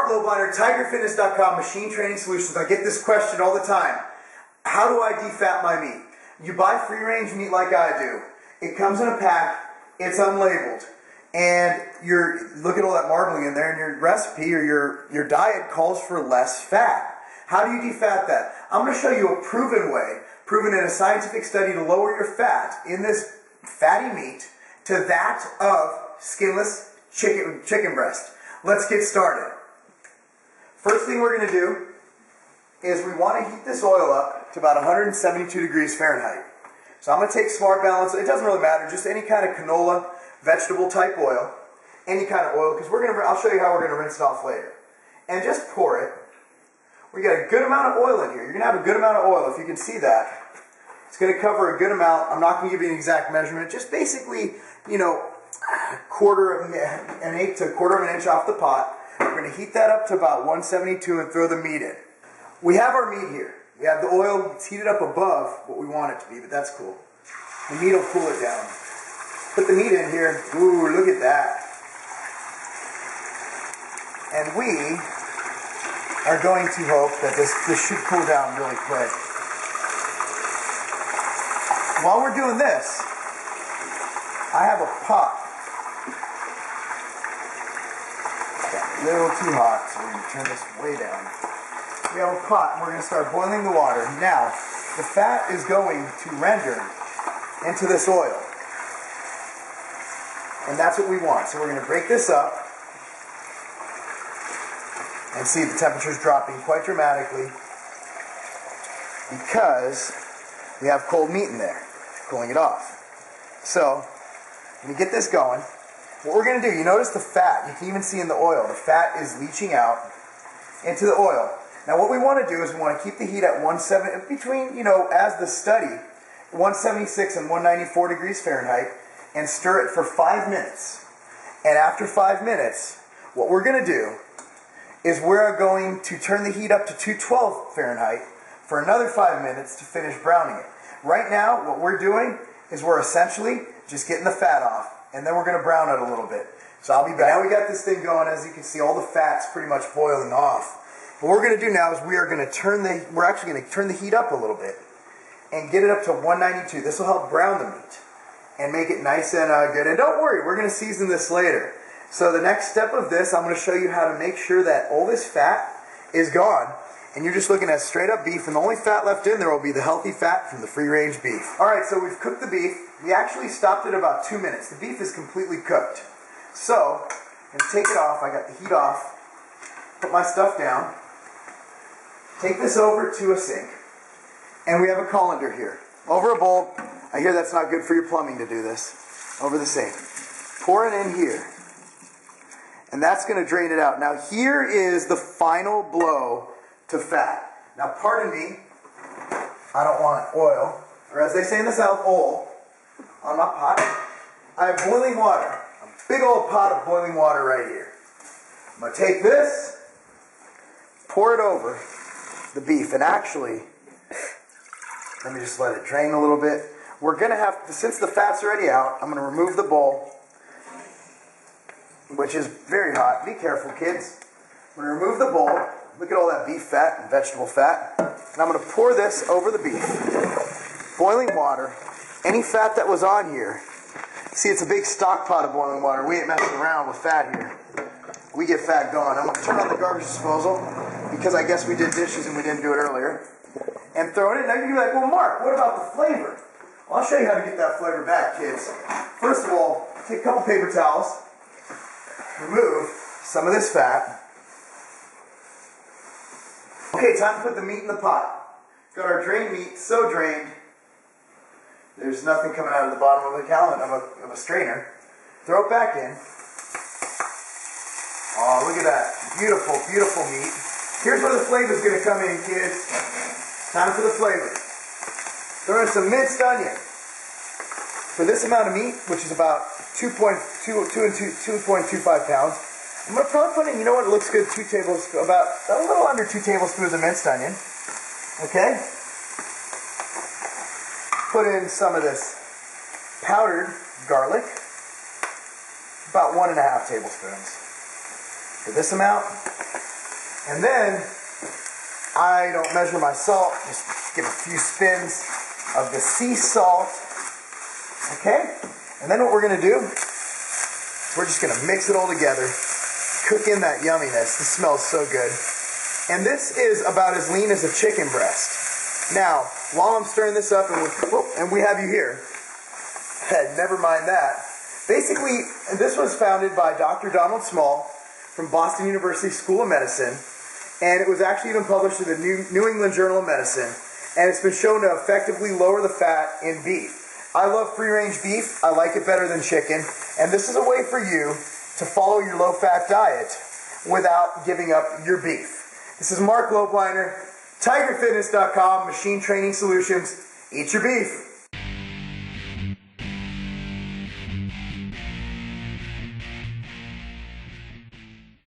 Marc Lobliner, TigerFitness.com, Machine Training Solutions. I get this question all the time. How do I defat my meat? You buy free-range meat like I do. It comes in a pack. It's unlabeled. And look at all that marbling in there, and your recipe or your diet calls for less fat. How do you defat that? I'm going to show you a proven way, proven in a scientific study, to lower your fat in this fatty meat to that of skinless chicken breast. Let's get started. First thing we're going to do is we want to heat this oil up to about 172 degrees Fahrenheit. So I'm going to take Smart Balance. It doesn't really matter, just any kind of canola, vegetable type oil, any kind of oil, because I'll show you how we're going to rinse it off later. And just pour it. We got a good amount of oil in here. You're going to have a good amount of oil, if you can see that. It's going to cover a good amount. I'm not going to give you an exact measurement. Just basically, an eighth to a quarter of an inch off the pot. We're going to heat that up to about 172 and throw the meat in. We have our meat here. We have the oil. It's heated up above what we want it to be, but that's cool. The meat will cool it down. Put the meat in here. Ooh, look at that. And we are going to hope that this should cool down really quick. While we're doing this, I have a pot. Got a little too hot, so we're going to turn this way down. We have a pot, and we're going to start boiling the water. Now, the fat is going to render into this oil. And that's what we want. So we're going to break this up. And see, the temperature's dropping quite dramatically because we have cold meat in there, cooling it off. So, when we get this going, what we're going to do, you notice the fat, you can even see in the oil, the fat is leaching out into the oil. Now what we want to do is we want to keep the heat at 170, between, as the study, 176 and 194 degrees Fahrenheit, and stir it for 5 minutes. And after 5 minutes, what we're going to do is we're going to turn the heat up to 212 Fahrenheit for another 5 minutes to finish browning it. Right now, what we're doing is we're essentially just getting the fat off, and then we're going to brown it a little bit. So I'll be back. Now we got this thing going. As you can see, all the fat's pretty much boiling off. What we're going to do now is we're actually going to turn the heat up a little bit and get it up to 192. This will help brown the meat and make it nice and good. And don't worry, we're going to season this later. So the next step of this, I'm going to show you how to make sure that all this fat is gone. And you're just looking at straight up beef, and the only fat left in there will be the healthy fat from the free-range beef. Alright, so we've cooked the beef. We actually stopped at about 2 minutes. The beef is completely cooked. So, I'm going to take it off. I got the heat off. Put my stuff down. Take this over to a sink. And we have a colander here. Over a bowl. I hear that's not good for your plumbing to do this. Over the sink. Pour it in here. And that's going to drain it out. Now here is the final blow to fat. Now pardon me, I don't want oil, or as they say in the South, oil, on my pot. I have boiling water, a big old pot of boiling water right here. I'm going to take this, pour it over the beef, and actually, let me just let it drain a little bit. We're going to have, since the fat's already out, I'm going to remove the bowl, which is very hot. Be careful, kids. I'm going to remove the bowl. Look at all that beef fat and vegetable fat. And I'm going to pour this over the beef. Boiling water. Any fat that was on here. See, it's a big stock pot of boiling water. We ain't messing around with fat here. We get fat going. I'm going to turn on the garbage disposal because I guess we did dishes and we didn't do it earlier. And throw it in. Now you're going to be like, well, Mark, what about the flavor? Well, I'll show you how to get that flavor back, kids. First of all, take a couple paper towels. Remove some of this fat. Okay, time to put the meat in the pot. Got our drained meat, so drained. There's nothing coming out of the bottom of the gallon of a strainer. Throw it back in. Oh, look at that. Beautiful, beautiful meat. Here's where the flavor's going to come in, kids. Time for the flavor. Throw in some minced onion. For this amount of meat, which is about 2.25 pounds, I'm going to probably put in, you know what, it looks good, about a little under 2 tablespoons of minced onion. Okay? Put in some of this powdered garlic, about 1.5 tablespoons. For this amount, And then I don't measure my salt, just give a few spins of the sea salt. Okay? And then what we're going to do, we're just going to mix it all together, cook in that yumminess. This smells so good. And this is about as lean as a chicken breast. Now, while I'm stirring this up, and we have you here, never mind that. Basically, this was founded by Dr. Donald Small from Boston University School of Medicine, and it was actually even published in the New England Journal of Medicine, and it's been shown to effectively lower the fat in beef. I love free-range beef. I like it better than chicken, and this is a way for you to follow your low-fat diet without giving up your beef. This is Marc Lobliner, TigerFitness.com, Machine Training Solutions. Eat your beef.